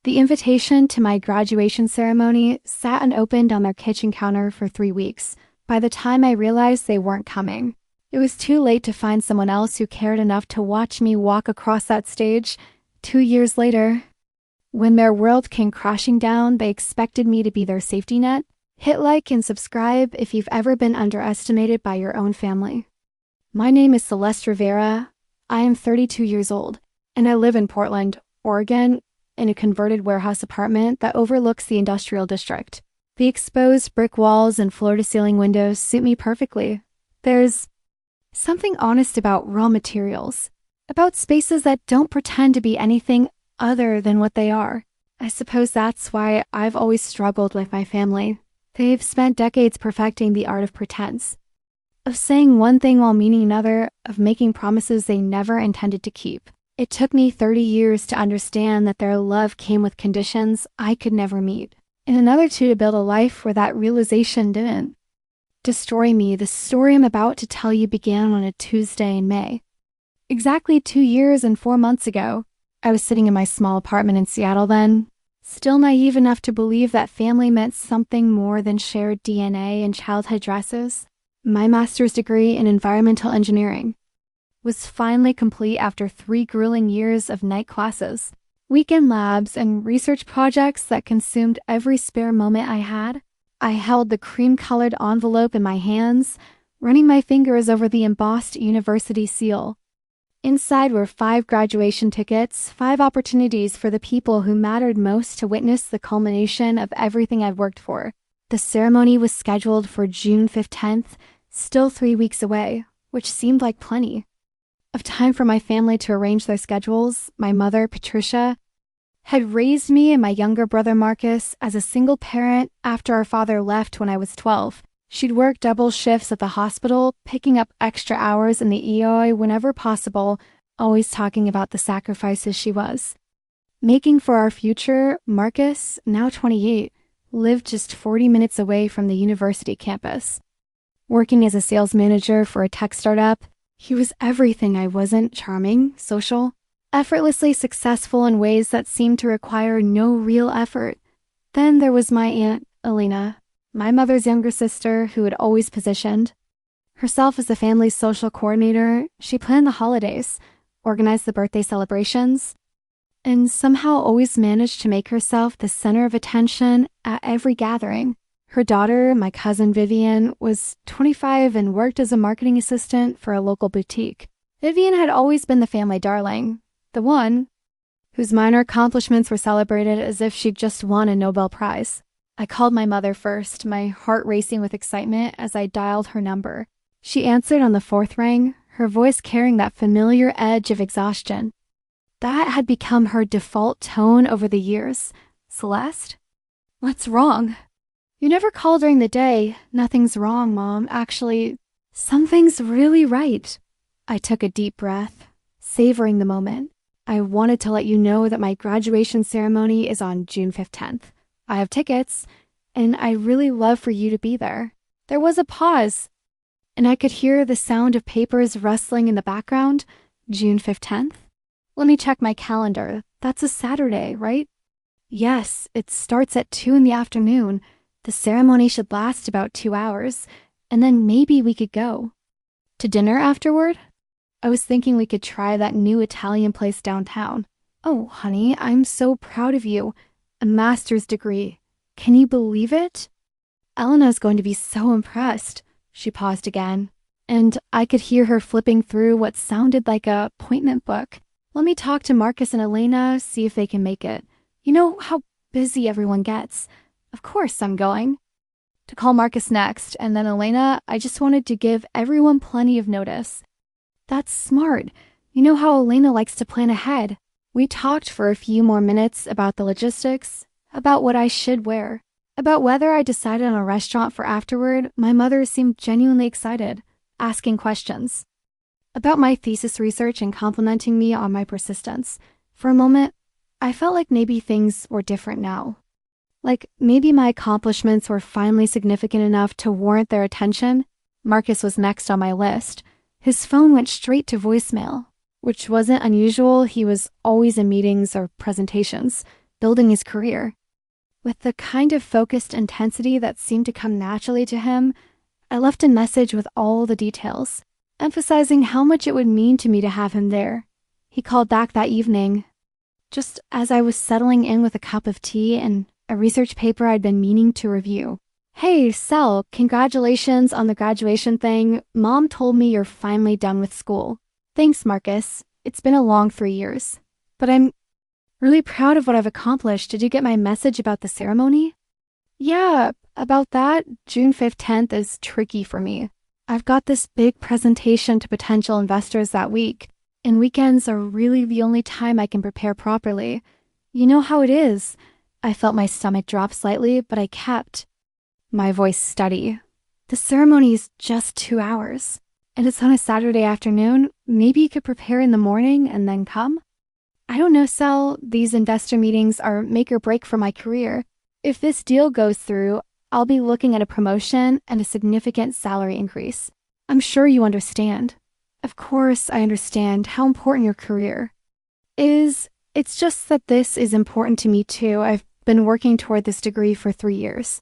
The invitation to my graduation ceremony sat unopened on their kitchen counter for 3 weeks. By the time I realized they weren't coming, it was too late to find someone else who cared enough to watch me walk across that stage. 2 years later, when their world came crashing down, they expected me to be their safety net. Hit like and subscribe if you've ever been underestimated by your own family. My name is Celeste Rivera. I am 32 years old, and I live in Portland, Oregon, in a converted warehouse apartment that overlooks the industrial district. The exposed brick walls and floor-to-ceiling windows suit me perfectly. There's something honest about raw materials, about spaces that don't pretend to be anything other than what they are. I suppose that's why I've always struggled with my family. They've spent decades perfecting the art of pretense, of saying one thing while meaning another, of making promises they never intended to keep. It took me 30 years to understand that their love came with conditions I could never meet, and another 2 to build a life where that realization didn't. Destroy me. The story I'm about to tell you began on a Tuesday in May. Exactly 2 years and 4 months ago, I was sitting in my small apartment in Seattle then, still naive enough to believe that family meant something more than shared DNA and childhood dresses. My master's degree in environmental engineering was finally complete after 3 grueling years of night classes, weekend labs, and research projects that consumed every spare moment I had. I held the cream-colored envelope in my hands, running my fingers over the embossed university seal. Inside were 5 graduation tickets, 5 opportunities for the people who mattered most to witness the culmination of everything I'd worked for. The ceremony was scheduled for June 15th, still 3 weeks away, which seemed like plenty of time for my family to arrange their schedules. My mother, Patricia, had raised me and my younger brother, Marcus, as a single parent after our father left when I was 12. She'd work double shifts at the hospital, picking up extra hours in the ER whenever possible, always talking about the sacrifices she was making for our future. Marcus, now 28, lived just 40 minutes away from the university campus. Working as a sales manager for a tech startup, he was everything I wasn't: charming, social, effortlessly successful in ways that seemed to require no real effort. Then there was my Aunt, Elena, my mother's younger sister, who had always positioned herself as the family's social coordinator. She planned the holidays, organized the birthday celebrations, and somehow always managed to make herself the center of attention at every gathering. Her daughter, my cousin Vivian, was 25 and worked as a marketing assistant for a local boutique. Vivian had always been the family darling, the one whose minor accomplishments were celebrated as if she'd just won a Nobel Prize. I called my mother first, my heart racing with excitement as I dialed her number. She answered on the 4th ring, her voice carrying that familiar edge of exhaustion. That had become her default tone over the years. "Celeste? What's wrong?" "You never call during the day." "Nothing's wrong, Mom. Actually, something's really right." I took a deep breath, savoring the moment. "I wanted to let you know that my graduation ceremony is on June 15th. I have tickets, and I'd really love for you to be there." There was a pause, and I could hear the sound of papers rustling in the background. June 15th? Let me check my calendar. That's a Saturday, right? Yes, it starts at 2 in the afternoon. The ceremony should last about 2 hours, and then maybe we could go to dinner afterward. I was thinking we could try that new Italian place downtown. "Oh, honey, I'm so proud of you. A master's degree. Can you believe it?" "Elena's going to be so impressed." She paused again, and I could hear her flipping through what sounded like a appointment book. "Let me talk to Marcus and Elena, see if they can make it. You know how busy everyone gets." "Of course I'm going to call Marcus next, and then Elena. I just wanted to give everyone plenty of notice." "That's smart. You know how Elena likes to plan ahead." We talked for a few more minutes about the logistics, about what I should wear, about whether I decided on a restaurant for afterward. My mother seemed genuinely excited, asking questions about my thesis research and complimenting me on my persistence. For a moment, I felt like maybe things were different now. Like maybe my accomplishments were finally significant enough to warrant their attention. Marcus was next on my list. His phone went straight to voicemail, which wasn't unusual. He was always in meetings or presentations. building his career. With the kind of focused intensity that seemed to come naturally to him, I left a message with all the details, emphasizing how much it would mean to me to have him there. He called back that evening, just as I was settling in with a cup of tea and a research paper I'd been meaning to review. "Hey, Cel, congratulations on the graduation thing. Mom told me you're finally done with school." "Thanks, Marcus. It's been a long 3 years. But I'm really proud of what I've accomplished. Did you get my message about the ceremony?" "Yeah, about that, June 5th, 10th is tricky for me. I've got this big presentation to potential investors that week, and weekends are really the only time I can prepare properly. You know how it is." I felt my stomach drop slightly, but I kept my voice steady. "The ceremony is just 2 hours, and it's on a Saturday afternoon. Maybe you could prepare in the morning and then come?" "I don't know, Cel. These investor meetings are make or break for my career. If this deal goes through, I'll be looking at a promotion and a significant salary increase. I'm sure you understand." "Of course I understand how important your career is. It's just that this is important to me too. I've been working toward this degree for 3 years."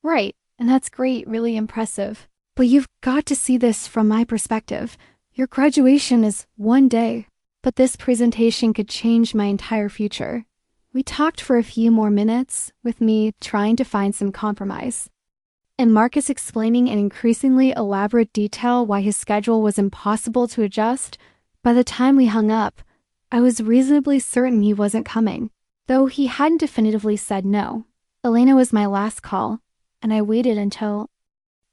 "Right, and that's great, really impressive. But you've got to see this from my perspective. Your graduation is one day, but this presentation could change my entire future." We talked for a few more minutes, with me trying to find some compromise, and Marcus explaining in increasingly elaborate detail why his schedule was impossible to adjust. By the time we hung up, I was reasonably certain he wasn't coming, though he hadn't definitively said no. Elena was my last call, and I waited until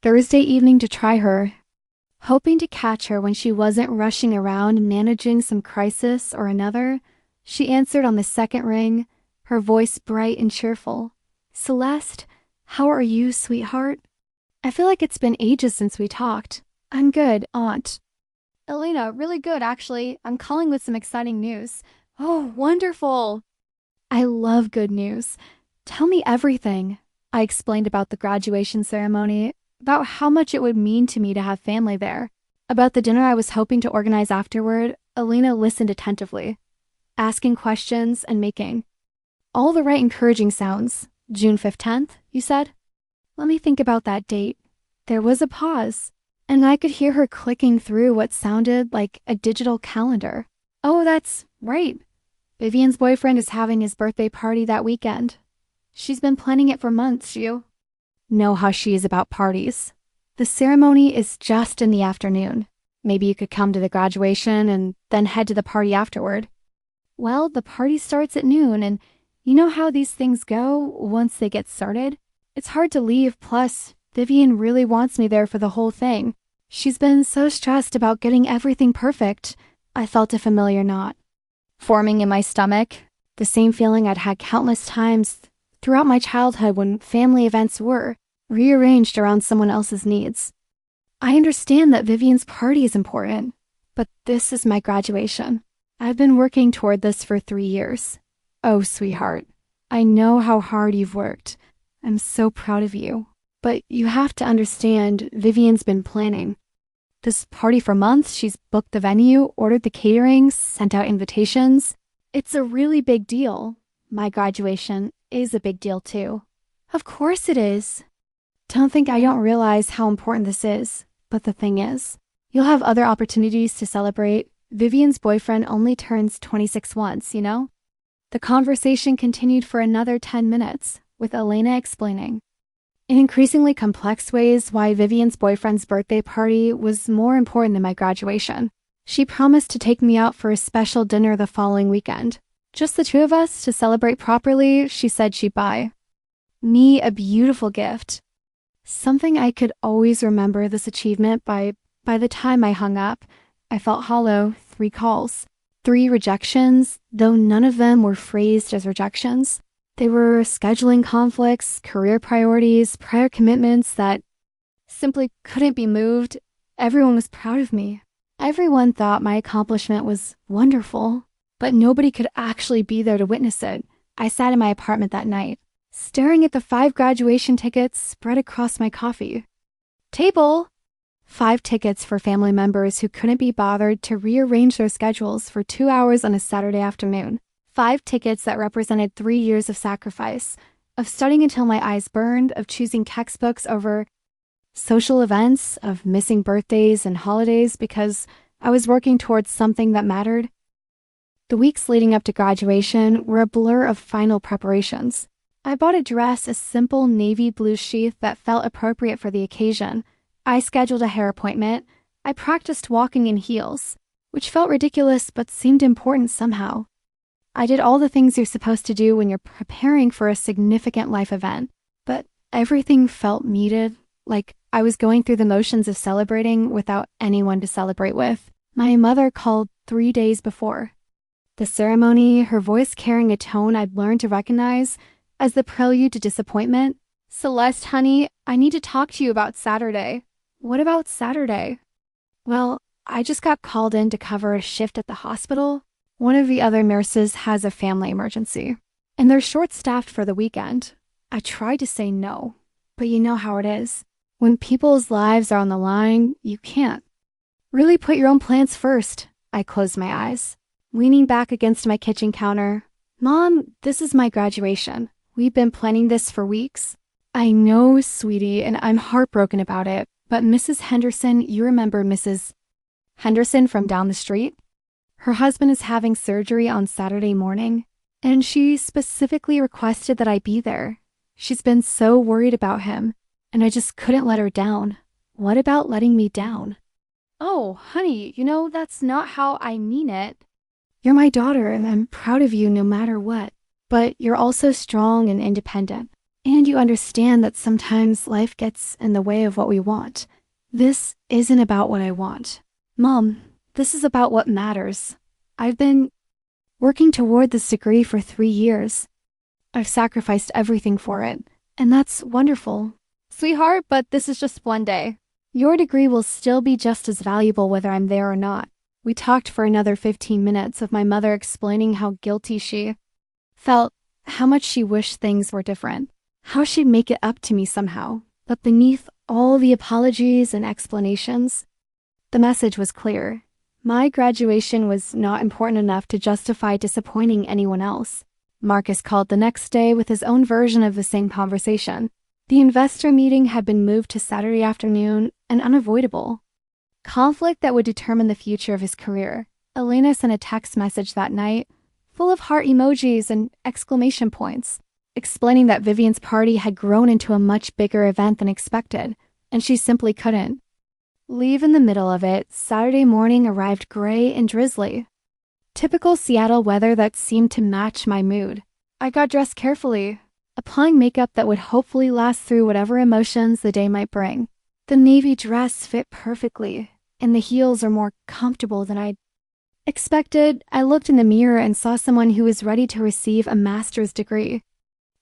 Thursday evening to try her, hoping to catch her when she wasn't rushing around managing some crisis or another. She answered on the second ring, her voice bright and cheerful. "Celeste, how are you, sweetheart? I feel like it's been ages since we talked." "I'm good, Aunt." "Elena, really good, actually. I'm calling with some exciting news." "Oh, wonderful." "I love good news. Tell me everything." I explained about the graduation ceremony, about how much it would mean to me to have family there, about the dinner I was hoping to organize afterward. Elena listened attentively, asking questions and making all the right encouraging sounds. "June 5th, 10th, you said?" "Let me think about that date." There was a pause, and I could hear her clicking through what sounded like a digital calendar. "Oh, that's right. Vivian's boyfriend is having his birthday party that weekend. She's been planning it for months. You know how she is about parties. The ceremony is just in the afternoon. Maybe you could come to the graduation and then head to the party afterward." "Well, the party starts at noon, and you know how these things go once they get started. It's hard to leave, plus Vivian really wants me there for the whole thing. She's been so stressed about getting everything perfect." I felt a familiar knot forming in my stomach, the same feeling I'd had countless times throughout my childhood when family events were rearranged around someone else's needs. I understand that Vivian's party is important, but this is my graduation. I've been working toward this for 3 years. Oh, sweetheart, I know how hard you've worked. I'm so proud of you. But you have to understand, Vivian's been planning this party for months. She's booked the venue, ordered the catering, sent out invitations. It's a really big deal. My graduation is a big deal too. Of course it is. Don't think I don't realize how important this is. But the thing is, you'll have other opportunities to celebrate. Vivian's boyfriend only turns 26 once, you know? The conversation continued for another 10 minutes, with Elena explaining in increasingly complex ways why Vivian's boyfriend's birthday party was more important than my graduation. She promised to take me out for a special dinner the following weekend. Just the two of us to celebrate properly. She said she'd buy me a beautiful gift. Something I could always remember this achievement by the time I hung up. I felt hollow. 3 calls, 3 rejections, though none of them were phrased as rejections. They were scheduling conflicts, career priorities, prior commitments that simply couldn't be moved. Everyone was proud of me. Everyone thought my accomplishment was wonderful, but nobody could actually be there to witness it. I sat in my apartment that night, staring at the 5 graduation tickets spread across my coffee table. 5 tickets for family members who couldn't be bothered to rearrange their schedules for 2 hours on a Saturday afternoon. 5 tickets that represented 3 years of sacrifice, of studying until my eyes burned, of choosing textbooks over social events, of missing birthdays and holidays because I was working towards something that mattered. The weeks leading up to graduation were a blur of final preparations. I bought a dress, a simple navy blue sheath that felt appropriate for the occasion. I scheduled a hair appointment. I practiced walking in heels, which felt ridiculous but seemed important somehow. I did all the things you're supposed to do when you're preparing for a significant life event, but everything felt muted, like I was going through the motions of celebrating without anyone to celebrate with. My mother called 3 days before. The ceremony, her voice carrying a tone I'd learned to recognize as the prelude to disappointment. "Celeste, honey, I need to talk to you about Saturday." "What about Saturday?" "Well, I just got called in to cover a shift at the hospital. One of the other nurses has a family emergency, and they're short-staffed for the weekend." I tried to say no, but you know how it is. When people's lives are on the line, you can't really put your own plans first. I closed my eyes, leaning back against my kitchen counter. "Mom, this is my graduation. We've been planning this for weeks." "I know, sweetie, and I'm heartbroken about it, but Mrs. Henderson, you remember Mrs. Henderson from down the street? Her husband is having surgery on Saturday morning, and she specifically requested that I be there. She's been so worried about him, and I just couldn't let her down." "What about letting me down?" "Oh, honey, that's not how I mean it. You're my daughter, and I'm proud of you no matter what. But you're also strong and independent, and you understand that sometimes life gets in the way of what we want. This isn't about what I want. Mom, this is about what matters. I've been working toward this degree for 3 years. I've sacrificed everything for it, and that's wonderful. Sweetheart, but this is just one day. Your degree will still be just as valuable whether I'm there or not." We talked for another 15 minutes of my mother explaining how guilty she felt, how much she wished things were different, how she'd make it up to me somehow. But beneath all the apologies and explanations, the message was clear. My graduation was not important enough to justify disappointing anyone else. Marcus called the next day with his own version of the same conversation. The investor meeting had been moved to Saturday afternoon, and unavoidable. Conflict that would determine the future of his career. Elena sent a text message that night, full of heart emojis and exclamation points, explaining that Vivian's party had grown into a much bigger event than expected, and she simply couldn't leave in the middle of it. Saturday morning arrived gray and drizzly. Typical Seattle weather that seemed to match my mood. I got dressed carefully, applying makeup that would hopefully last through whatever emotions the day might bring. The navy dress fit perfectly, and the heels are more comfortable than I'd expected. I looked in the mirror and saw someone who was ready to receive a master's degree.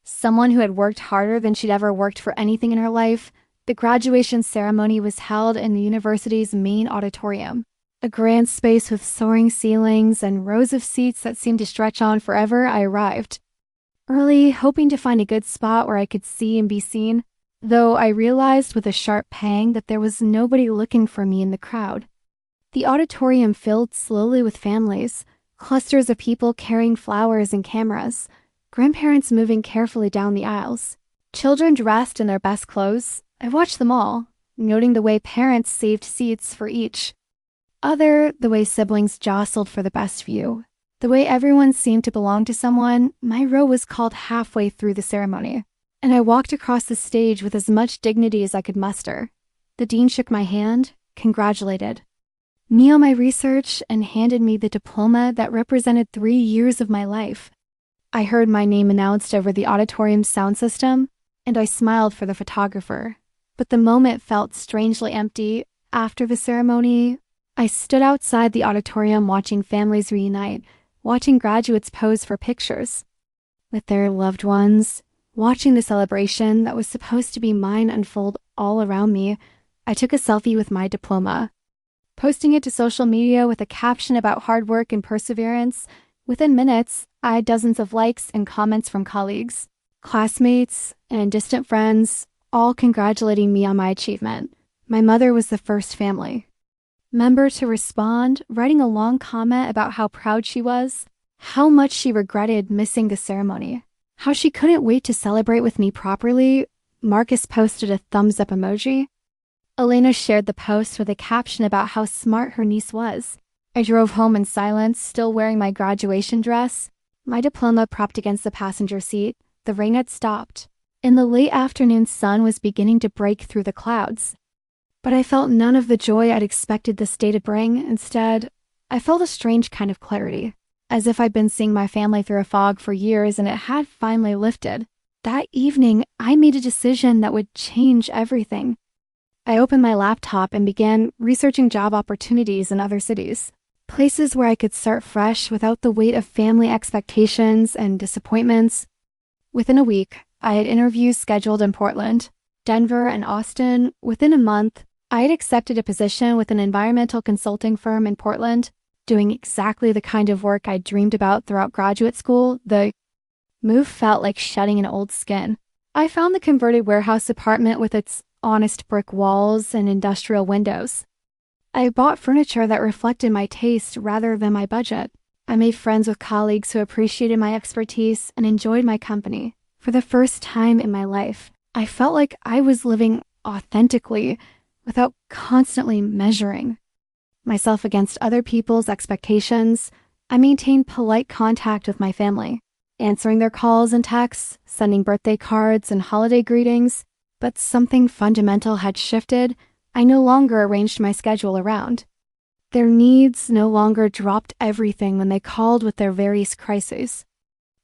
Someone who had worked harder than she'd ever worked for anything in her life. The graduation ceremony was held in the university's main auditorium, a grand space with soaring ceilings and rows of seats that seemed to stretch on forever. I arrived early, hoping to find a good spot where I could see and be seen, though I realized with a sharp pang that there was nobody looking for me in the crowd. The auditorium filled slowly with families, clusters of people carrying flowers and cameras, grandparents moving carefully down the aisles, children dressed in their best clothes. I watched them all, noting the way parents saved seats for each other, the way siblings jostled for the best view, the way everyone seemed to belong to someone. My row was called halfway through the ceremony, and I walked across the stage with as much dignity as I could muster. The dean shook my hand, congratulated me on my research, and handed me the diploma that represented 3 years of my life. I heard my name announced over the auditorium's sound system, and I smiled for the photographer. But the moment felt strangely empty. After the ceremony, I stood outside the auditorium watching families reunite, watching graduates pose for pictures with their loved ones, watching the celebration that was supposed to be mine unfold all around me. I took a selfie with my diploma, posting it to social media with a caption about hard work and perseverance. Within minutes, I had dozens of likes and comments from colleagues, classmates, and distant friends, all congratulating me on my achievement. My mother was the first family member to respond, writing a long comment about how proud she was. how much she regretted missing the ceremony, how she couldn't wait to celebrate with me properly. Marcus posted a thumbs up emoji. Elena shared the post with a caption about how smart her niece was. I drove home in silence, still wearing my graduation dress, my diploma propped against the passenger seat. The rain had stopped, and the late afternoon sun was beginning to break through the clouds. But I felt none of the joy I'd expected this day to bring. Instead, I felt a strange kind of clarity, as if I'd been seeing my family through a fog for years and it had finally lifted. That evening, I made a decision that would change everything. I opened my laptop and began researching job opportunities in other cities, places where I could start fresh without the weight of family expectations and disappointments. Within a week, I had interviews scheduled in Portland, Denver, and Austin. Within a month, I had accepted a position with an environmental consulting firm in Portland, doing exactly the kind of work I dreamed about throughout graduate school. The move felt like shedding an old skin. I found the converted warehouse apartment with its honest brick walls and industrial windows. I bought furniture that reflected my taste rather than my budget. I made friends with colleagues who appreciated my expertise and enjoyed my company. For the first time in my life, I felt like I was living authentically without constantly measuring myself against other people's expectations. I maintained polite contact with my family, answering their calls and texts, sending birthday cards and holiday greetings. But something fundamental had shifted. I no longer arranged my schedule around. Their needs no longer dropped everything when they called with their various crises.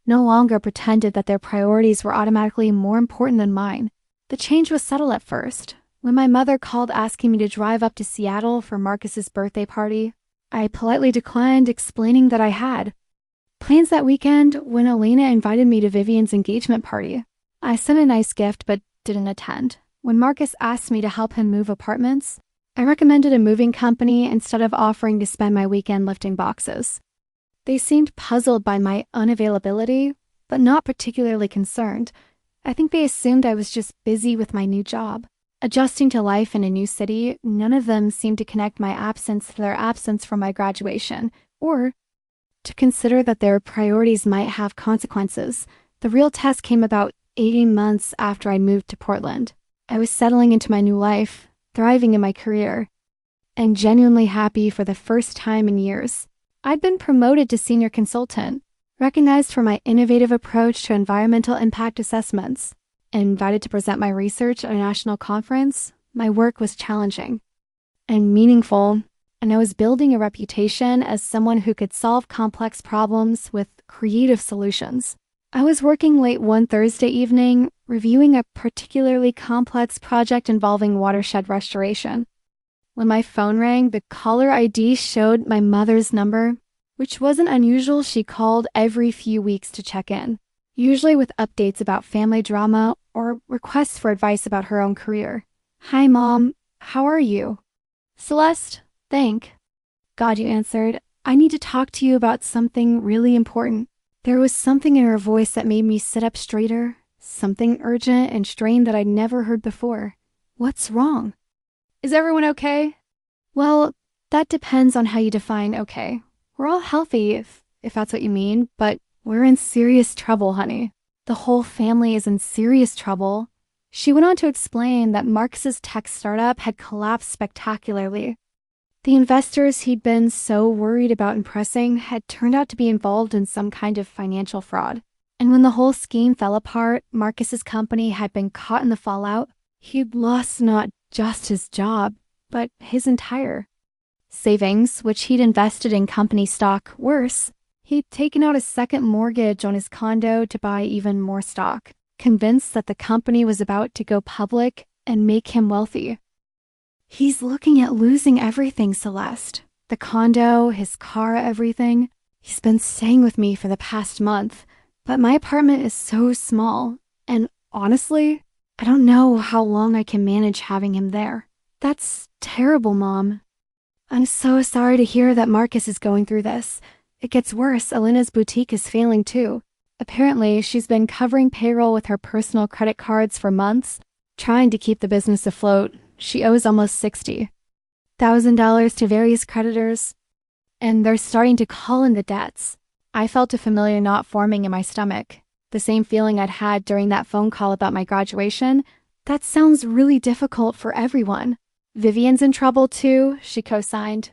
No longer pretended that their priorities were automatically more important than mine. The change was subtle at first. When my mother called asking me to drive up to Seattle for Marcus's birthday party, I politely declined, explaining that I had plans that weekend. When Elena invited me to Vivian's engagement party, I sent a nice gift but didn't attend. When Marcus asked me to help him move apartments, I recommended a moving company instead of offering to spend my weekend lifting boxes. They seemed puzzled by my unavailability, but not particularly concerned. I think they assumed I was just busy with my new job. Adjusting to life in a new city, none of them seemed to connect my absence to their absence from my graduation, or to consider that their priorities might have consequences. The real test came about 18 months after I moved to Portland. I was settling into my new life, thriving in my career, and genuinely happy for the first time in years. I'd been promoted to senior consultant, recognized for my innovative approach to environmental impact assessments, and invited to present my research at a national conference. My work was challenging and meaningful, and I was building a reputation as someone who could solve complex problems with creative solutions. I was working late one Thursday evening, reviewing a particularly complex project involving watershed restoration. When my phone rang, the caller ID showed my mother's number, which wasn't unusual. She called every few weeks to check in, usually with updates about family drama or requests for advice about her own career. "Hi, Mom. How are you?" "Celeste, thank God you answered. I need to talk to you about something really important." There was something in her voice that made me sit up straighter, something urgent and strained that I'd never heard before. "What's wrong?" "Is everyone okay?" "Well, that depends on how you define okay. We're all healthy, if that's what you mean, but we're in serious trouble, honey. The whole family is in serious trouble." She went on to explain that Marcus's tech startup had collapsed spectacularly. The investors he'd been so worried about impressing had turned out to be involved in some kind of financial fraud. And when the whole scheme fell apart, Marcus's company had been caught in the fallout. He'd lost not just his job, but his entire savings, which he'd invested in company stock. Worse, he'd taken out a second mortgage on his condo to buy even more stock, convinced that the company was about to go public and make him wealthy. "He's looking at losing everything, Celeste. The condo, his car, everything. He's been staying with me for the past month, but my apartment is so small, and honestly, I don't know how long I can manage having him there." "That's terrible, Mom. I'm so sorry to hear that Marcus is going through this. It gets worse. Elena's boutique is failing too. Apparently, she's been covering payroll with her personal credit cards for months, trying to keep the business afloat. She owes almost $60,000 to various creditors, and they're starting to call in the debts. I felt a familiar knot forming in my stomach. The same feeling I'd had during that phone call about my graduation. That sounds really difficult for everyone. Vivian's in trouble too, she co-signed,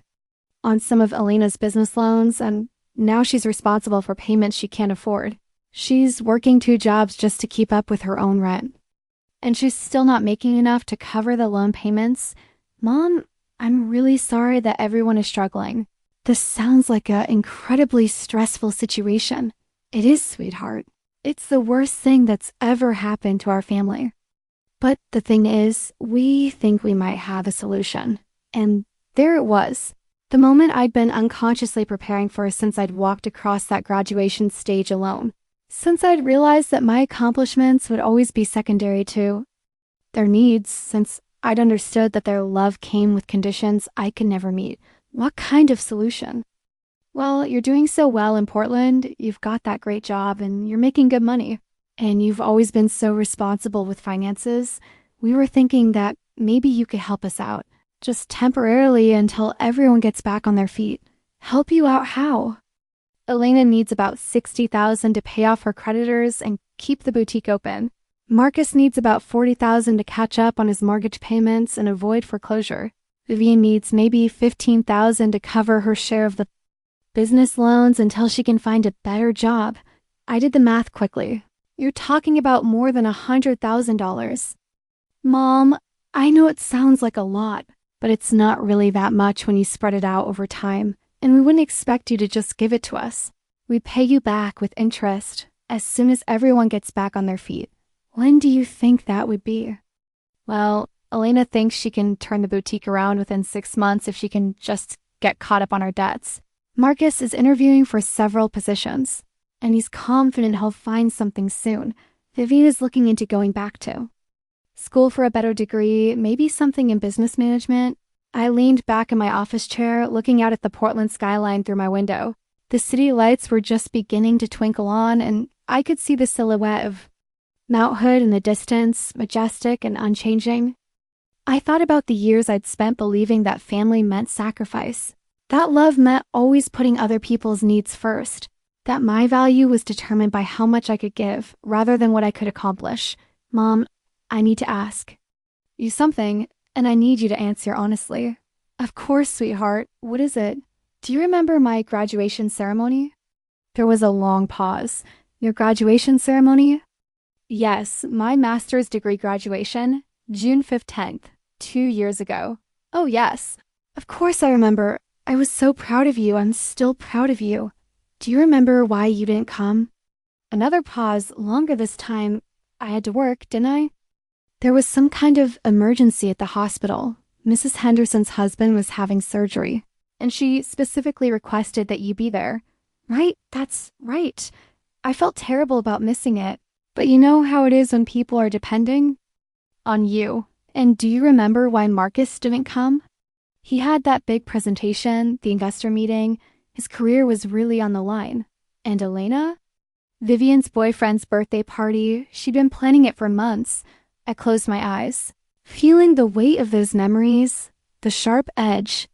on some of Elena's business loans, and now she's responsible for payments she can't afford. She's working 2 jobs just to keep up with her own rent. And she's still not making enough to cover the loan payments. Mom, I'm really sorry that everyone is struggling. This sounds like an incredibly stressful situation. It is, sweetheart. It's the worst thing that's ever happened to our family. But the thing is, we think we might have a solution. And there it was. The moment I'd been unconsciously preparing for since I'd walked across that graduation stage alone. Since I'd realized that my accomplishments would always be secondary to their needs, since I'd understood that their love came with conditions I could never meet. What kind of solution? Well, you're doing so well in Portland, you've got that great job, and you're making good money. And you've always been so responsible with finances. We were thinking that maybe you could help us out, just temporarily until everyone gets back on their feet. Help you out how? Elena needs about $60,000 to pay off her creditors and keep the boutique open. Marcus needs about $40,000 to catch up on his mortgage payments and avoid foreclosure. Vivian needs maybe $15,000 to cover her share of the business loans until she can find a better job. I did the math quickly. You're talking about more than $100,000. Mom, I know it sounds like a lot, but it's not really that much when you spread it out over time, and we wouldn't expect you to just give it to us. We'd pay you back with interest as soon as everyone gets back on their feet. When do you think that would be? Well, Elena thinks she can turn the boutique around within 6 months if she can just get caught up on our debts. Marcus is interviewing for several positions, and he's confident he'll find something soon. Vivian is looking into going back to school for a better degree, maybe something in business management. I leaned back in my office chair, looking out at the Portland skyline through my window. The city lights were just beginning to twinkle on, and I could see the silhouette of Mount Hood in the distance, majestic and unchanging. I thought about the years I'd spent believing that family meant sacrifice. That love meant always putting other people's needs first. That my value was determined by how much I could give, rather than what I could accomplish. Mom, I need to ask you something, and I need you to answer honestly. Of course, sweetheart. What is it? Do you remember my graduation ceremony? There was a long pause. Your graduation ceremony? Yes, my master's degree graduation, June 15th, 2 years ago. Oh, yes. Of course I remember. I was so proud of you. I'm still proud of you. Do you remember why you didn't come? Another pause, longer this time. I had to work, didn't I? There was some kind of emergency at the hospital. Mrs. Henderson's husband was having surgery, and she specifically requested that you be there. Right? That's right. I felt terrible about missing it, but you know how it is when people are depending on you. And do you remember why Marcus didn't come? He had that big presentation, the investor meeting. His career was really on the line. And Elena? Vivian's boyfriend's birthday party. She'd been planning it for months. I closed my eyes, feeling the weight of those memories, the sharp edge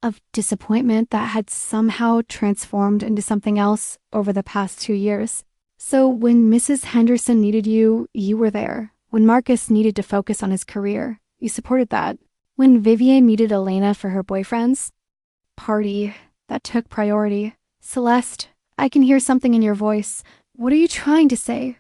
of disappointment that had somehow transformed into something else over the past 2 years. So when Mrs. Henderson needed you, you were there. When Marcus needed to focus on his career, you supported that. When Vivian needed Elena for her boyfriend's party, that took priority. Celeste, I can hear something in your voice. What are you trying to say?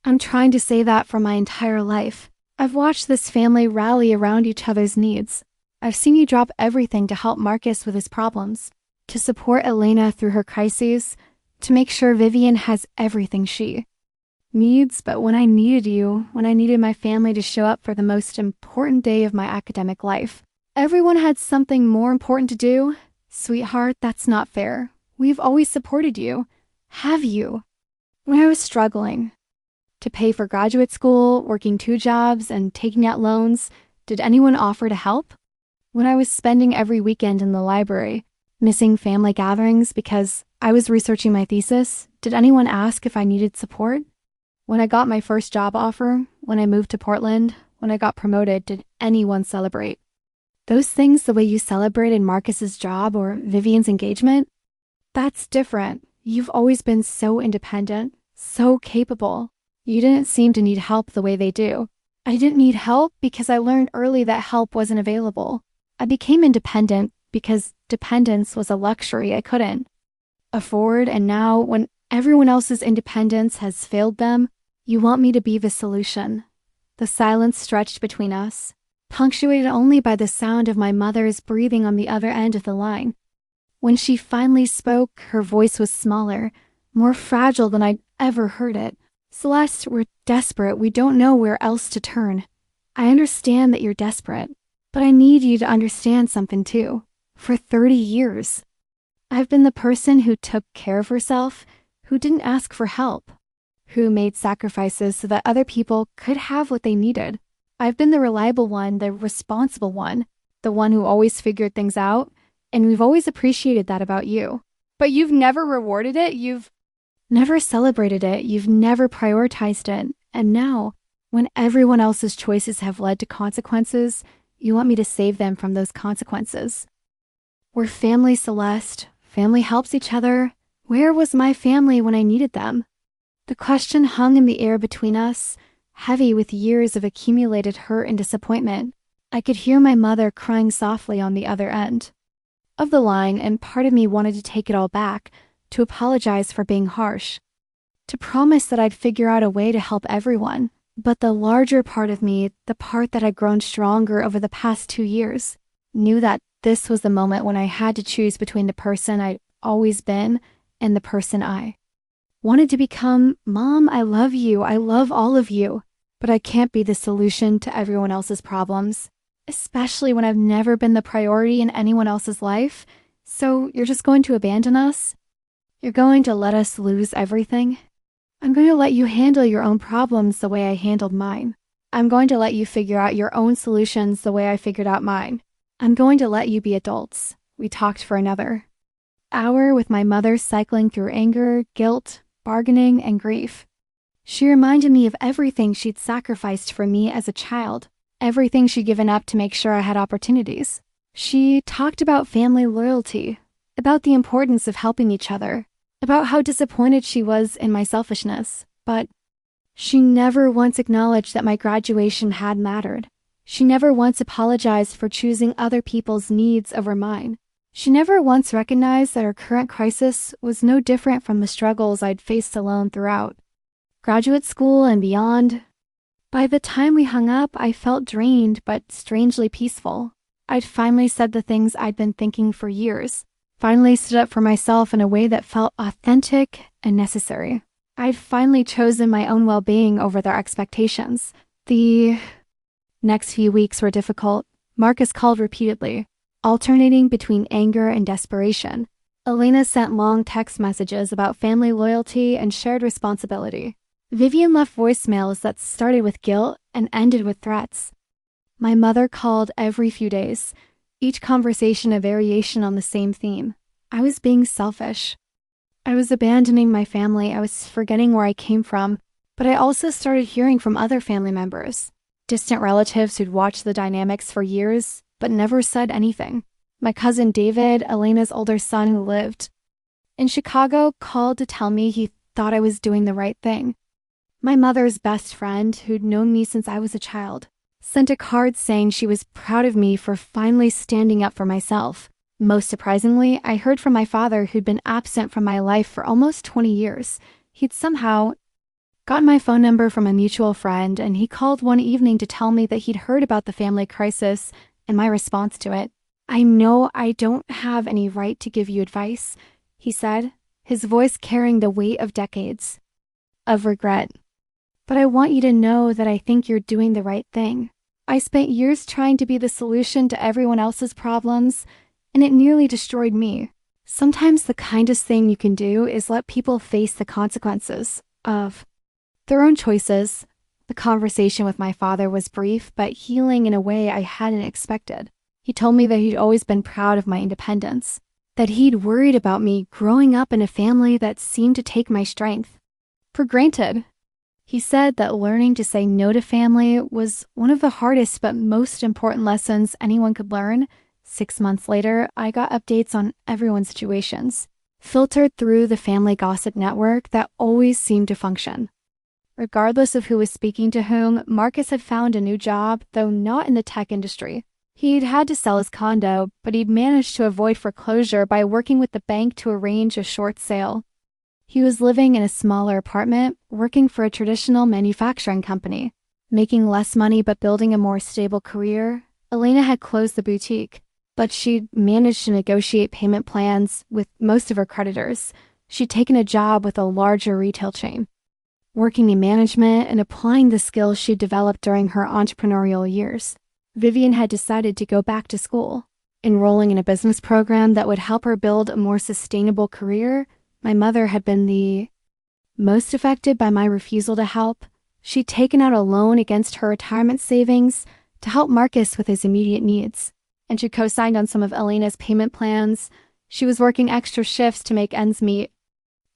I'm trying to say that for my entire life. I've watched this family rally around each other's needs. I've seen you drop everything to help Marcus with his problems, to support Elena through her crises, to make sure Vivian has everything she needs. But when I needed you, when I needed my family to show up for the most important day of my academic life, everyone had something more important to do. Sweetheart, that's not fair. We've always supported you. Have you? When I was struggling to pay for graduate school, working 2 jobs, and taking out loans, did anyone offer to help? When I was spending every weekend in the library, missing family gatherings because I was researching my thesis, did anyone ask if I needed support? When I got my first job offer, when I moved to Portland, when I got promoted, did anyone celebrate? Those things the way you celebrated Marcus's job or Vivian's engagement? That's different. You've always been so independent, so capable. You didn't seem to need help the way they do. I didn't need help because I learned early that help wasn't available. I became independent because dependence was a luxury I couldn't afford, and now, when everyone else's independence has failed them, you want me to be the solution. The silence stretched between us, punctuated only by the sound of my mother's breathing on the other end of the line. When she finally spoke, her voice was smaller, more fragile than I'd ever heard it. Celeste, we're desperate. We don't know where else to turn. I understand that you're desperate, but I need you to understand something too. For 30 years, I've been the person who took care of herself, who didn't ask for help, who made sacrifices so that other people could have what they needed. I've been the reliable one, the responsible one, the one who always figured things out, and we've always appreciated that about you. But you've never rewarded it, you've never celebrated it, you've never prioritized it, and now, when everyone else's choices have led to consequences, you want me to save them from those consequences. We're family, Celeste. Family helps each other. Where was my family when I needed them? The question hung in the air between us, heavy with years of accumulated hurt and disappointment. I could hear my mother crying softly on the other end of the line, and part of me wanted to take it all back, to apologize for being harsh, to promise that I'd figure out a way to help everyone. But the larger part of me, the part that had grown stronger over the past 2 years, knew that this was the moment when I had to choose between the person I'd always been and the person I wanted to become. Mom, I love you. I love all of you. But I can't be the solution to everyone else's problems, especially when I've never been the priority in anyone else's life. So you're just going to abandon us? You're going to let us lose everything? I'm going to let you handle your own problems the way I handled mine. I'm going to let you figure out your own solutions the way I figured out mine. I'm going to let you be adults. We talked for another hour with my mother cycling through anger, guilt, bargaining, and grief. She reminded me of everything she'd sacrificed for me as a child, everything she'd given up to make sure I had opportunities. She talked about family loyalty, about the importance of helping each other, about how disappointed she was in my selfishness, but she never once acknowledged that my graduation had mattered. She never once apologized for choosing other people's needs over mine. She never once recognized that her current crisis was no different from the struggles I'd faced alone throughout graduate school and beyond. By the time we hung up, I felt drained but strangely peaceful. I'd finally said the things I'd been thinking for years, finally stood up for myself in a way that felt authentic and necessary. I'd finally chosen my own well-being over their expectations. The next few weeks were difficult. Marcus called repeatedly, alternating between anger and desperation. Elena sent long text messages about family loyalty and shared responsibility. Vivian left voicemails that started with guilt and ended with threats. My mother called every few days, each conversation a variation on the same theme. I was being selfish. I was abandoning my family. I was forgetting where I came from. But I also started hearing from other family members, distant relatives who'd watched the dynamics for years but never said anything. My cousin David, Elena's older son who lived in Chicago, called to tell me he thought I was doing the right thing. My mother's best friend, who'd known me since I was a child, sent a card saying she was proud of me for finally standing up for myself. Most surprisingly, I heard from my father, who'd been absent from my life for almost 20 years. He'd somehow gotten my phone number from a mutual friend, and he called one evening to tell me that he'd heard about the family crisis and my response to it. I know I don't have any right to give you advice, he said, his voice carrying the weight of decades of regret. But I want you to know that I think you're doing the right thing. I spent years trying to be the solution to everyone else's problems, and it nearly destroyed me. Sometimes the kindest thing you can do is let people face the consequences of their own choices. The conversation with my father was brief, but healing in a way I hadn't expected. He told me that he'd always been proud of my independence, that he'd worried about me growing up in a family that seemed to take my strength for granted. He said that learning to say no to family was one of the hardest but most important lessons anyone could learn. 6 months later, I got updates on everyone's situations. filtered through the family gossip network that always seemed to function. Regardless of who was speaking to whom, Marcus had found a new job, though not in the tech industry. He'd had to sell his condo, but he'd managed to avoid foreclosure by working with the bank to arrange a short sale. He was living in a smaller apartment, working for a traditional manufacturing company. Making less money but building a more stable career, Elena had closed the boutique, but she'd managed to negotiate payment plans with most of her creditors. She'd taken a job with a larger retail chain, working in management and applying the skills she'd developed during her entrepreneurial years. Vivian had decided to go back to school, enrolling in a business program that would help her build a more sustainable career. My mother had been the most affected by my refusal to help. She'd taken out a loan against her retirement savings to help Marcus with his immediate needs, and she co-signed on some of Elena's payment plans. She was working extra shifts to make ends meet,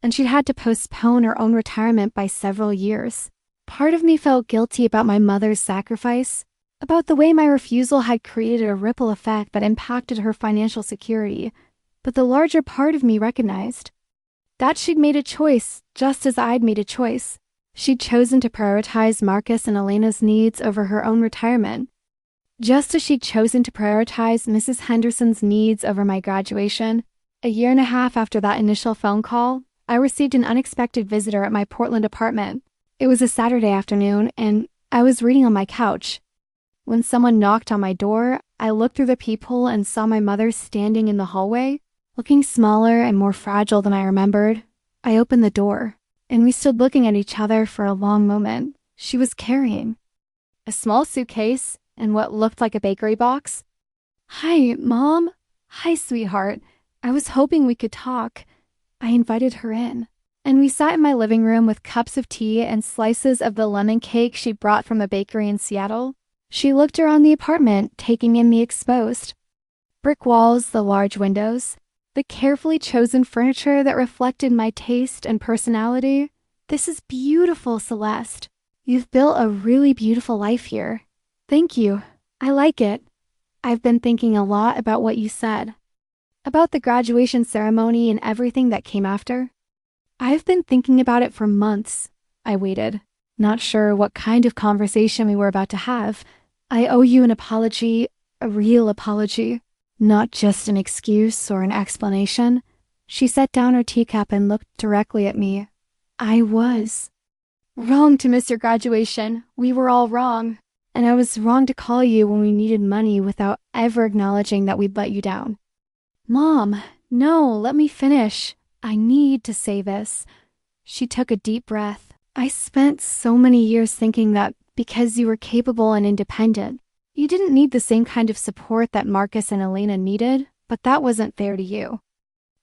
and she'd had to postpone her own retirement by several years. Part of me felt guilty about my mother's sacrifice, about the way my refusal had created a ripple effect that impacted her financial security, but the larger part of me recognized that she'd made a choice just as I'd made a choice. She'd chosen to prioritize Marcus and Elena's needs over her own retirement, just as she'd chosen to prioritize Mrs. Henderson's needs over my graduation. A year and a half after that initial phone call, I received an unexpected visitor at my Portland apartment. It was a Saturday afternoon, and I was reading on my couch. When someone knocked on my door, I looked through the peephole and saw my mother standing in the hallway, looking smaller and more fragile than I remembered. I opened the door, and we stood looking at each other for a long moment. She was carrying a small suitcase and what looked like a bakery box. "Hi, Mom." "Hi, sweetheart. I was hoping we could talk." I invited her in, and we sat in my living room with cups of tea and slices of the lemon cake she brought from the bakery in Seattle. She looked around the apartment, taking in the exposed brick walls, the large windows, the carefully chosen furniture that reflected my taste and personality. "This is beautiful, Celeste. You've built a really beautiful life here." "Thank you. I like it. I've been thinking a lot about what you said, about the graduation ceremony and everything that came after. I've been thinking about it for months." I waited, not sure what kind of conversation we were about to have. "I owe you an apology, a real apology, not just an excuse or an explanation." She set down her teacup and looked directly at me. "I was wrong to miss your graduation. We were all wrong. And I was wrong to call you when we needed money without ever acknowledging that we'd let you down." "Mom, no, let me finish. I need to say this." She took a deep breath. "I spent so many years thinking that because you were capable and independent, you didn't need the same kind of support that Marcus and Elena needed, but that wasn't fair to you.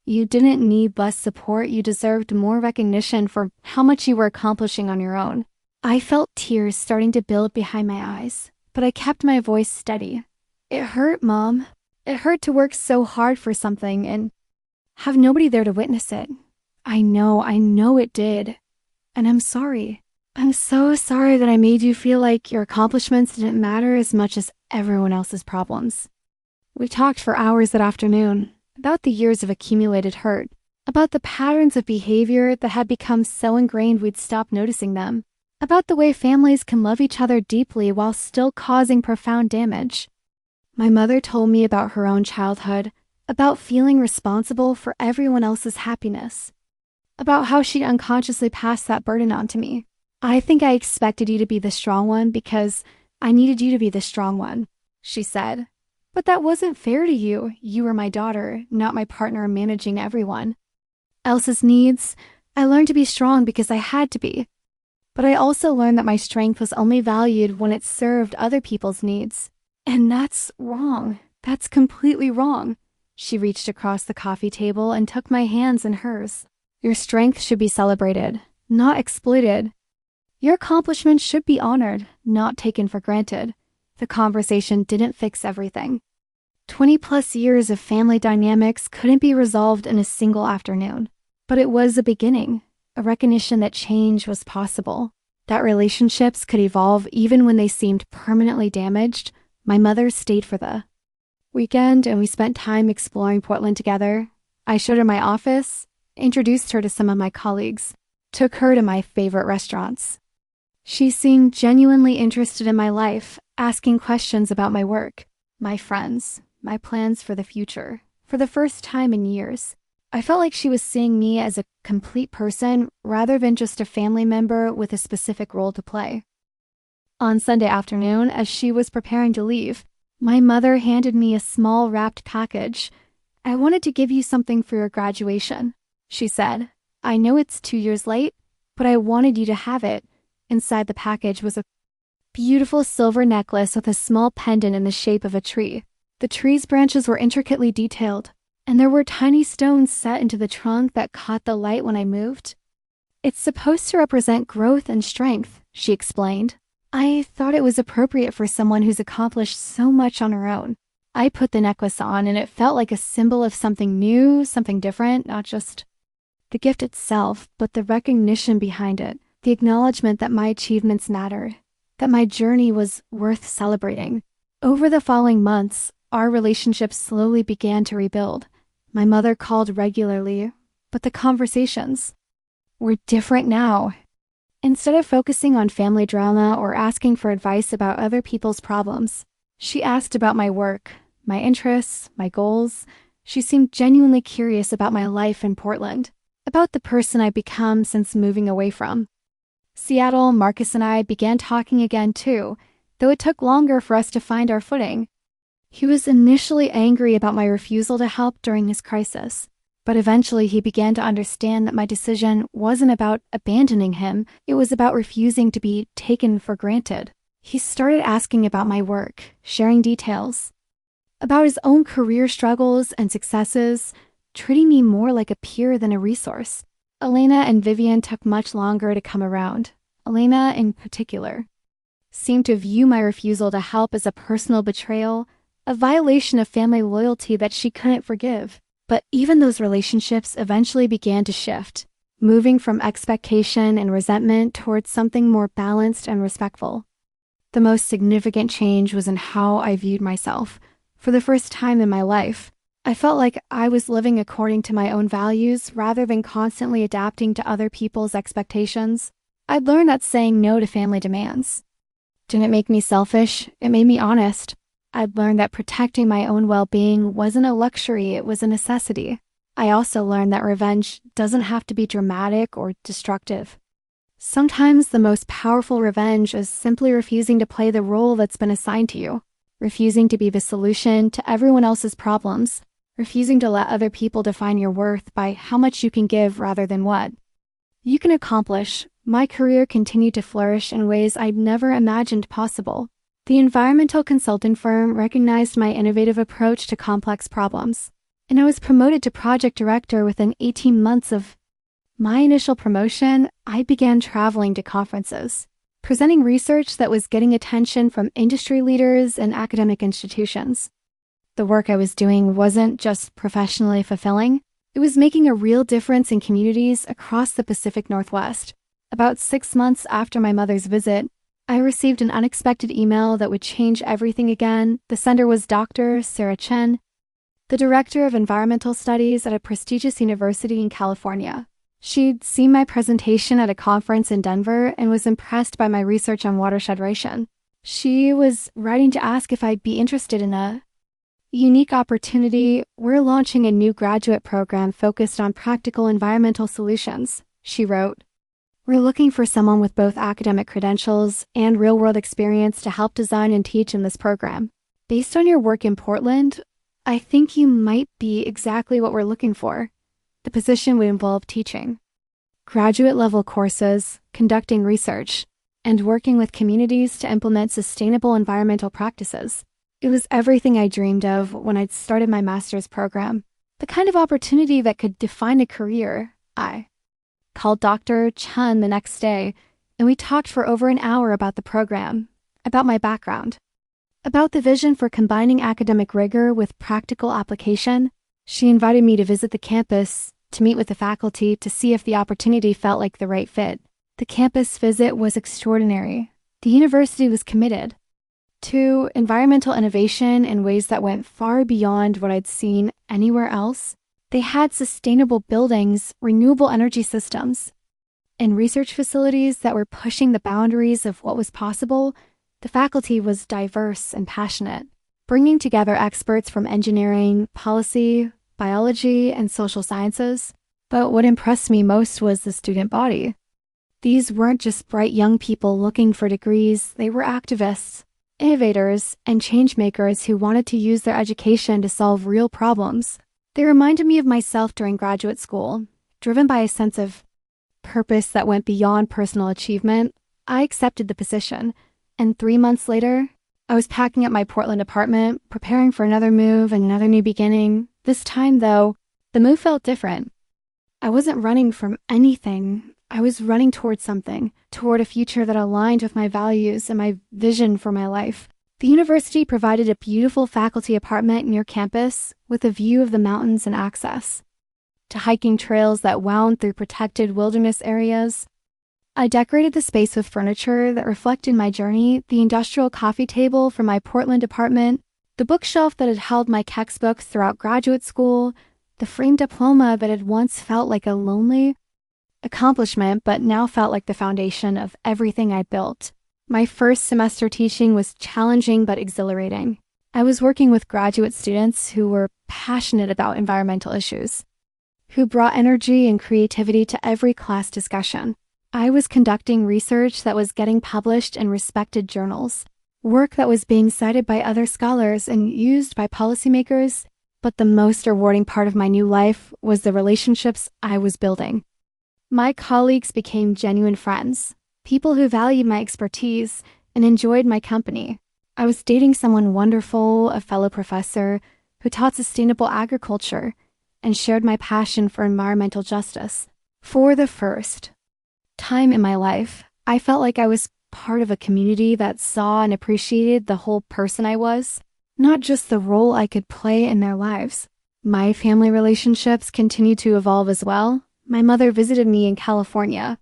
You didn't need less support. You deserved more recognition for how much you were accomplishing on your own." I felt tears starting to build behind my eyes, but I kept my voice steady. "It hurt, Mom. It hurt to work so hard for something and have nobody there to witness it. I know it did. And I'm sorry. I'm so sorry that I made you feel like your accomplishments didn't matter as much as everyone else's problems." We talked for hours that afternoon about the years of accumulated hurt, about the patterns of behavior that had become so ingrained we'd stopped noticing them, about the way families can love each other deeply while still causing profound damage. My mother told me about her own childhood, about feeling responsible for everyone else's happiness, about how she'd unconsciously passed that burden on to me. "I think I expected you to be the strong one because I needed you to be the strong one," she said. "But that wasn't fair to you. You were my daughter, not my partner in managing everyone else's needs. I learned to be strong because I had to be. But I also learned that my strength was only valued when it served other people's needs. And that's wrong. That's completely wrong." She reached across the coffee table and took my hands in hers. "Your strength should be celebrated, not exploited. Your accomplishments should be honored, not taken for granted." The conversation didn't fix everything. 20-plus years of family dynamics couldn't be resolved in a single afternoon. But it was a beginning, a recognition that change was possible, that relationships could evolve even when they seemed permanently damaged. My mother stayed for the weekend, and we spent time exploring Portland together. I showed her my office, introduced her to some of my colleagues, took her to my favorite restaurants. She seemed genuinely interested in my life, asking questions about my work, my friends, my plans for the future. For the first time in years, I felt like she was seeing me as a complete person rather than just a family member with a specific role to play. On Sunday afternoon, as she was preparing to leave, my mother handed me a small wrapped package. "I wanted to give you something for your graduation," she said. "I know it's 2 years late, but I wanted you to have it." Inside the package was a beautiful silver necklace with a small pendant in the shape of a tree. The tree's branches were intricately detailed, and there were tiny stones set into the trunk that caught the light when I moved. "It's supposed to represent growth and strength," she explained. "I thought it was appropriate for someone who's accomplished so much on her own." I put the necklace on, and it felt like a symbol of something new, something different, not just the gift itself, but the recognition behind it, the acknowledgement that my achievements mattered, that my journey was worth celebrating. Over the following months, our relationship slowly began to rebuild. My mother called regularly, but the conversations were different now. Instead of focusing on family drama or asking for advice about other people's problems, she asked about my work, my interests, my goals. She seemed genuinely curious about my life in Portland, about the person I'd become since moving away from Seattle. Marcus and I began talking again too, though it took longer for us to find our footing. He was initially angry about my refusal to help during his crisis, but eventually he began to understand that my decision wasn't about abandoning him, it was about refusing to be taken for granted. He started asking about my work, sharing details, about his own career struggles and successes, treating me more like a peer than a resource. Elena and Vivian took much longer to come around. Elena, in particular, seemed to view my refusal to help as a personal betrayal, a violation of family loyalty that she couldn't forgive. But even those relationships eventually began to shift, moving from expectation and resentment towards something more balanced and respectful. The most significant change was in how I viewed myself. For the first time in my life, I felt like I was living according to my own values rather than constantly adapting to other people's expectations. I'd learned that saying no to family demands didn't make me selfish, it made me honest. I'd learned that protecting my own well-being wasn't a luxury, it was a necessity. I also learned that revenge doesn't have to be dramatic or destructive. Sometimes the most powerful revenge is simply refusing to play the role that's been assigned to you, refusing to be the solution to everyone else's problems, refusing to let other people define your worth by how much you can give rather than what you can accomplish. My career continued to flourish in ways I'd never imagined possible. The environmental consulting firm recognized my innovative approach to complex problems, and I was promoted to project director within 18 months of my initial promotion. I began traveling to conferences, presenting research that was getting attention from industry leaders and academic institutions. The work I was doing wasn't just professionally fulfilling, it was making a real difference in communities across the Pacific Northwest. About 6 months after my mother's visit, I received an unexpected email that would change everything again. The sender was Dr. Sarah Chen, the director of environmental studies at a prestigious university in California. She'd seen my presentation at a conference in Denver and was impressed by my research on watershed ration. She was writing to ask if I'd be interested in a unique opportunity. "We're launching a new graduate program focused on practical environmental solutions," she wrote. "We're looking for someone with both academic credentials and real-world experience to help design and teach in this program. Based on your work in Portland, I think you might be exactly what we're looking for." The position would involve teaching graduate-level courses, conducting research, and working with communities to implement sustainable environmental practices. It was everything I dreamed of when I'd started my master's program, the kind of opportunity that could define a career. I called Dr. Chen the next day, and we talked for over an hour about the program, about my background, about the vision for combining academic rigor with practical application. She invited me to visit the campus, to meet with the faculty, to see if the opportunity felt like the right fit. The campus visit was extraordinary. The university was committed to environmental innovation in ways that went far beyond what I'd seen anywhere else. They had sustainable buildings, renewable energy systems, and research facilities that were pushing the boundaries of what was possible. The faculty was diverse and passionate, bringing together experts from engineering, policy, biology, and social sciences. But what impressed me most was the student body. These weren't just bright young people looking for degrees, they were activists, innovators, and changemakers who wanted to use their education to solve real problems. They reminded me of myself during graduate school. Driven by a sense of purpose that went beyond personal achievement, I accepted the position, and 3 months later, I was packing up my Portland apartment, preparing for another move and another new beginning. This time, though, the move felt different. I wasn't running from anything. I was running toward something, toward a future that aligned with my values and my vision for my life. The university provided a beautiful faculty apartment near campus with a view of the mountains and access to hiking trails that wound through protected wilderness areas. I decorated the space with furniture that reflected my journey, the industrial coffee table from my Portland apartment, the bookshelf that had held my textbooks throughout graduate school, the framed diploma that had once felt like a lonely accomplishment but now felt like the foundation of everything I built. My first semester teaching was challenging but exhilarating. I was working with graduate students who were passionate about environmental issues, who brought energy and creativity to every class discussion. I was conducting research that was getting published in respected journals, work that was being cited by other scholars and used by policymakers, but the most rewarding part of my new life was the relationships I was building. My colleagues became genuine friends, people who valued my expertise and enjoyed my company. I was dating someone wonderful, a fellow professor who taught sustainable agriculture and shared my passion for environmental justice. For the first time in my life, I felt like I was part of a community that saw and appreciated the whole person I was, not just the role I could play in their lives. My family relationships continued to evolve as well. My mother visited me in California,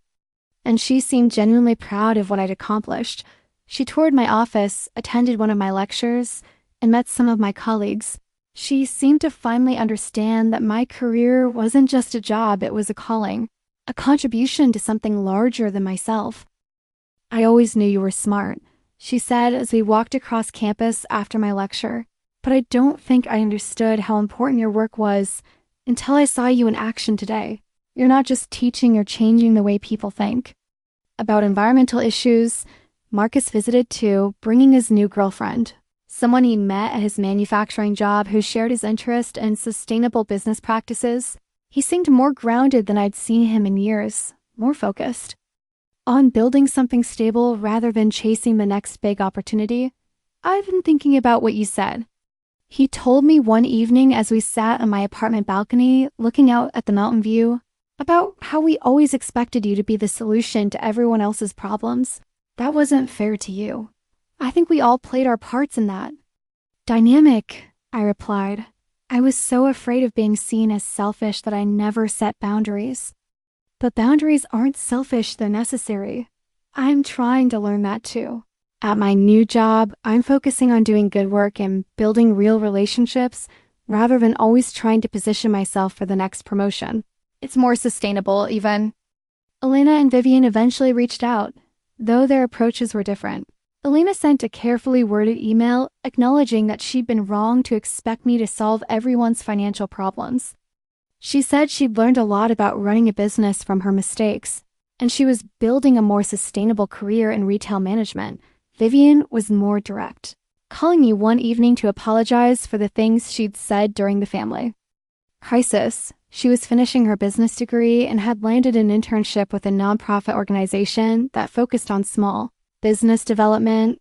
and she seemed genuinely proud of what I'd accomplished. She toured my office, attended one of my lectures, and met some of my colleagues. She seemed to finally understand that my career wasn't just a job, it was a calling, a contribution to something larger than myself. "I always knew you were smart," she said as we walked across campus after my lecture, "but I don't think I understood how important your work was until I saw you in action today. You're not just teaching, you're changing the way people think." About environmental issues, Marcus visited too, bringing his new girlfriend, someone he met at his manufacturing job who shared his interest in sustainable business practices. He seemed more grounded than I'd seen him in years, more focused on building something stable rather than chasing the next big opportunity. "I've been thinking about what you said," he told me one evening as we sat on my apartment balcony looking out at the mountain view, "about how we always expected you to be the solution to everyone else's problems. That wasn't fair to you. I think we all played our parts in that dynamic," I replied. I was so afraid of being seen as selfish that I never set boundaries. But boundaries aren't selfish, they're necessary. I'm trying to learn that too. At my new job, I'm focusing on doing good work and building real relationships rather than always trying to position myself for the next promotion. It's more sustainable, even. Elena and Vivian eventually reached out, though their approaches were different. Elena sent a carefully worded email acknowledging that she'd been wrong to expect me to solve everyone's financial problems. She said she'd learned a lot about running a business from her mistakes, and she was building a more sustainable career in retail management. Vivian was more direct, calling me one evening to apologize for the things she'd said during the family crisis. She was finishing her business degree and had landed an internship with a nonprofit organization that focused on small business development.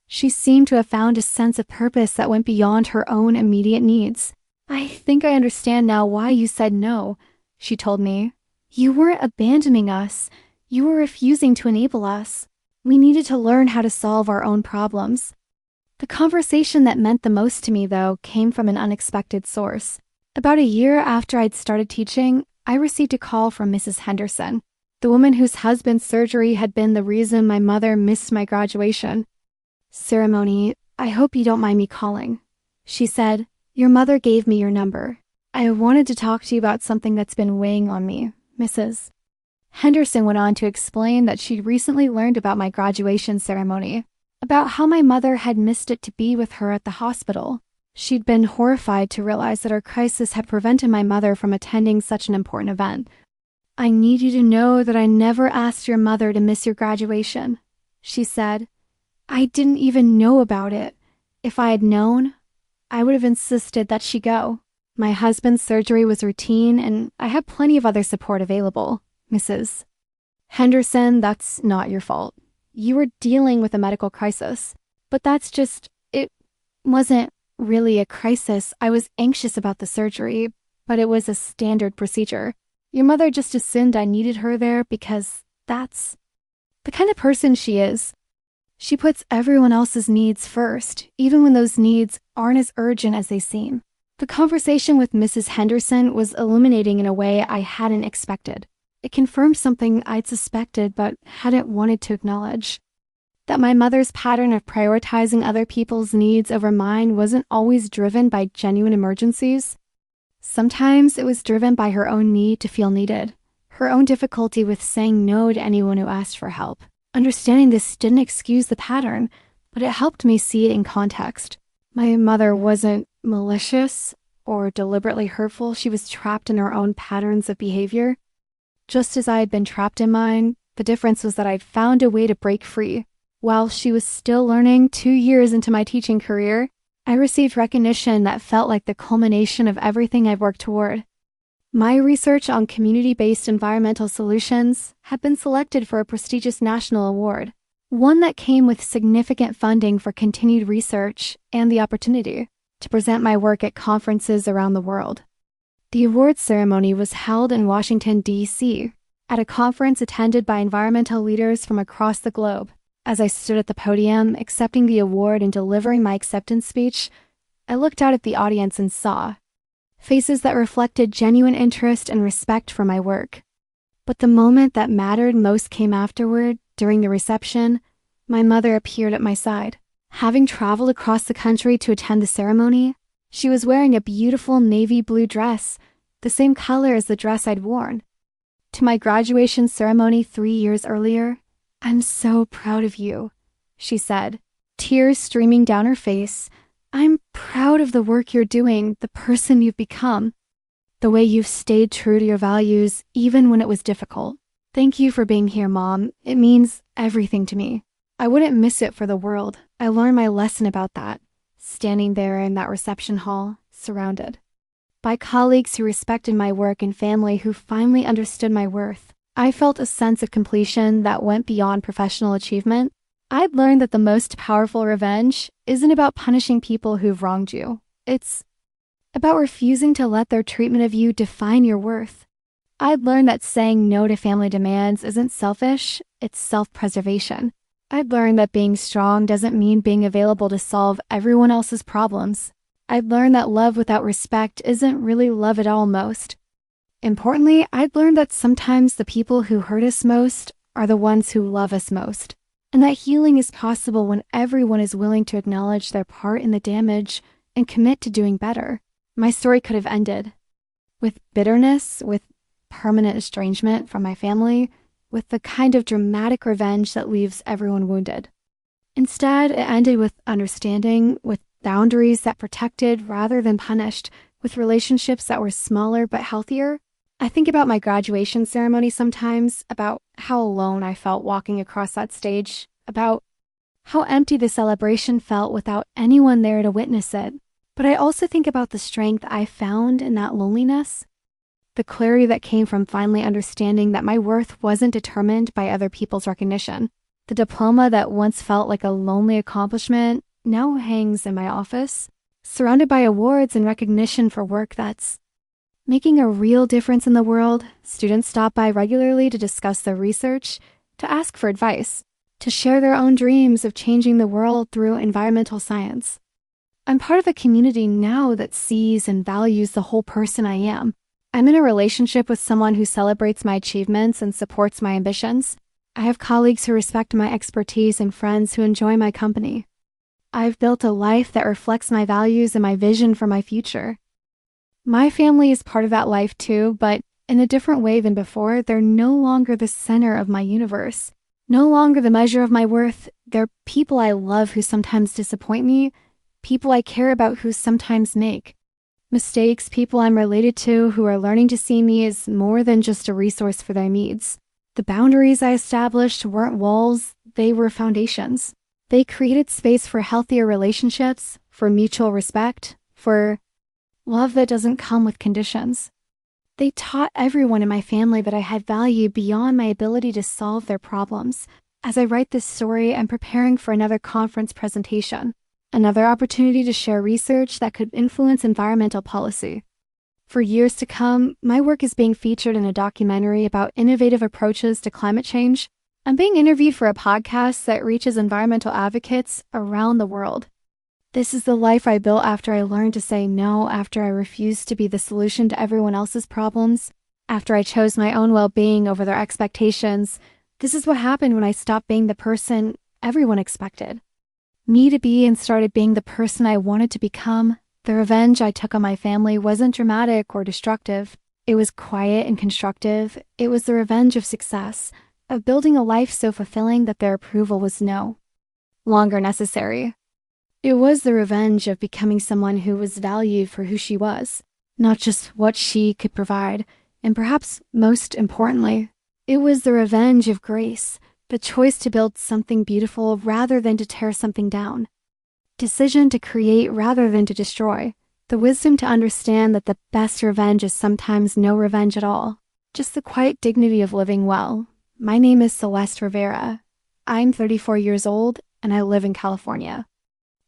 She seemed to have found a sense of purpose that went beyond her own immediate needs. "I think I understand now why you said no," she told me. "You weren't abandoning us. You were refusing to enable us. We needed to learn how to solve our own problems." The conversation that meant the most to me, though, came from an unexpected source. About a year after I'd started teaching, I received a call from Mrs. Henderson, the woman whose husband's surgery had been the reason my mother missed my graduation ceremony. "I hope you don't mind me calling," she said. "Your mother gave me your number. I wanted to talk to you about something that's been weighing on me, Mrs. Henderson went on to explain that she'd recently learned about my graduation ceremony, about how my mother had missed it to be with her at the hospital. She'd been horrified to realize that her crisis had prevented my mother from attending such an important event. "I need you to know that I never asked your mother to miss your graduation," she said. "I didn't even know about it. If I had known, I would have insisted that she go. My husband's surgery was routine, and I had plenty of other support available, Mrs. Henderson. That's not your fault. You were dealing with a medical crisis. But it wasn't really a crisis. I was anxious about the surgery, but it was a standard procedure. Your mother just assumed I needed her there because that's the kind of person she is. She puts everyone else's needs first, even when those needs aren't as urgent as they seem." The conversation with Mrs. Henderson was illuminating in a way I hadn't expected. It confirmed something I'd suspected but hadn't wanted to acknowledge. That my mother's pattern of prioritizing other people's needs over mine wasn't always driven by genuine emergencies. Sometimes it was driven by her own need to feel needed, her own difficulty with saying no to anyone who asked for help. Understanding this didn't excuse the pattern, but it helped me see it in context. My mother wasn't malicious or deliberately hurtful. She was trapped in her own patterns of behavior. Just as I had been trapped in mine, the difference was that I'd found a way to break free. While she was still learning 2 years into my teaching career, I received recognition that felt like the culmination of everything I've worked toward. My research on community-based environmental solutions had been selected for a prestigious national award, one that came with significant funding for continued research and the opportunity to present my work at conferences around the world. The awards ceremony was held in Washington, D.C., at a conference attended by environmental leaders from across the globe. As I stood at the podium, accepting the award and delivering my acceptance speech, I looked out at the audience and saw faces that reflected genuine interest and respect for my work. But the moment that mattered most came afterward. During the reception, my mother appeared at my side. Having traveled across the country to attend the ceremony, she was wearing a beautiful navy blue dress, the same color as the dress I'd worn to my graduation ceremony 3 years earlier. "I'm so proud of you," she said, tears streaming down her face. "I'm proud of the work you're doing, the person you've become, the way you've stayed true to your values even when it was difficult. Thank you for being here, Mom. It means everything to me." I wouldn't miss it for the world. I learned my lesson about that, standing there in that reception hall, surrounded by colleagues who respected my work and family who finally understood my worth. I felt a sense of completion that went beyond professional achievement. I'd learned that the most powerful revenge isn't about punishing people who've wronged you. It's about refusing to let their treatment of you define your worth. I'd learned that saying no to family demands isn't selfish, it's self-preservation. I'd learned that being strong doesn't mean being available to solve everyone else's problems. I'd learned that love without respect isn't really love at all most. Importantly, I'd learned that sometimes the people who hurt us most are the ones who love us most, and that healing is possible when everyone is willing to acknowledge their part in the damage and commit to doing better. My story could have ended with bitterness, with permanent estrangement from my family, with the kind of dramatic revenge that leaves everyone wounded. Instead, it ended with understanding, with boundaries that protected rather than punished, with relationships that were smaller but healthier. I think about my graduation ceremony sometimes, about how alone I felt walking across that stage, about how empty the celebration felt without anyone there to witness it. But I also think about the strength I found in that loneliness, the clarity that came from finally understanding that my worth wasn't determined by other people's recognition. The diploma that once felt like a lonely accomplishment now hangs in my office, surrounded by awards and recognition for work that's making a real difference in the world. Students stop by regularly to discuss their research, to ask for advice, to share their own dreams of changing the world through environmental science. I'm part of a community now that sees and values the whole person I am. I'm in a relationship with someone who celebrates my achievements and supports my ambitions. I have colleagues who respect my expertise and friends who enjoy my company. I've built a life that reflects my values and my vision for my future. My family is part of that life too, but in a different way than before. They're no longer the center of my universe, no longer the measure of my worth. They're people I love who sometimes disappoint me, people I care about who sometimes make mistakes, people I'm related to who are learning to see me as more than just a resource for their needs. The boundaries I established weren't walls, they were foundations. They created space for healthier relationships, for mutual respect, for love that doesn't come with conditions. They taught everyone in my family that I had value beyond my ability to solve their problems. As I write this story, I'm preparing for another conference presentation, another opportunity to share research that could influence environmental policy. For years to come, my work is being featured in a documentary about innovative approaches to climate change. I'm being interviewed for a podcast that reaches environmental advocates around the world. This is the life I built after I learned to say no, after I refused to be the solution to everyone else's problems, after I chose my own well-being over their expectations. This is what happened when I stopped being the person everyone expected me to be and started being the person I wanted to become. The revenge I took on my family wasn't dramatic or destructive. It was quiet and constructive. It was the revenge of success, of building a life so fulfilling that their approval was no longer necessary. It was the revenge of becoming someone who was valued for who she was, not just what she could provide. And perhaps most importantly, it was the revenge of grace, the choice to build something beautiful rather than to tear something down. Decision to create rather than to destroy. The wisdom to understand that the best revenge is sometimes no revenge at all, just the quiet dignity of living well. My name is Celeste Rivera. I'm 34 years old and I live in California,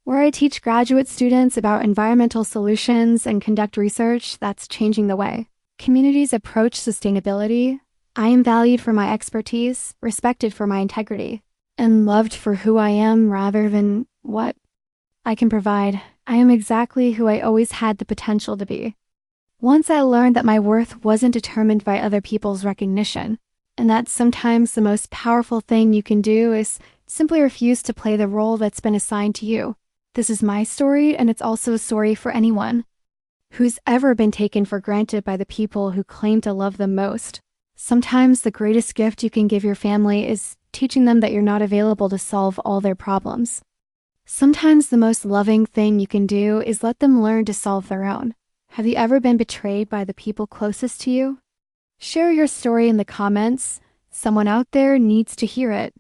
where I teach graduate students about environmental solutions and conduct research that's changing the way communities approach sustainability. I am valued for my expertise, respected for my integrity, and loved for who I am rather than what I can provide. I am exactly who I always had the potential to be. Once I learned that my worth wasn't determined by other people's recognition, and that sometimes the most powerful thing you can do is simply refuse to play the role that's been assigned to you. This is my story, and it's also a story for anyone who's ever been taken for granted by the people who claim to love them most. Sometimes the greatest gift you can give your family is teaching them that you're not available to solve all their problems. Sometimes the most loving thing you can do is let them learn to solve their own. Have you ever been betrayed by the people closest to you? Share your story in the comments. Someone out there needs to hear it.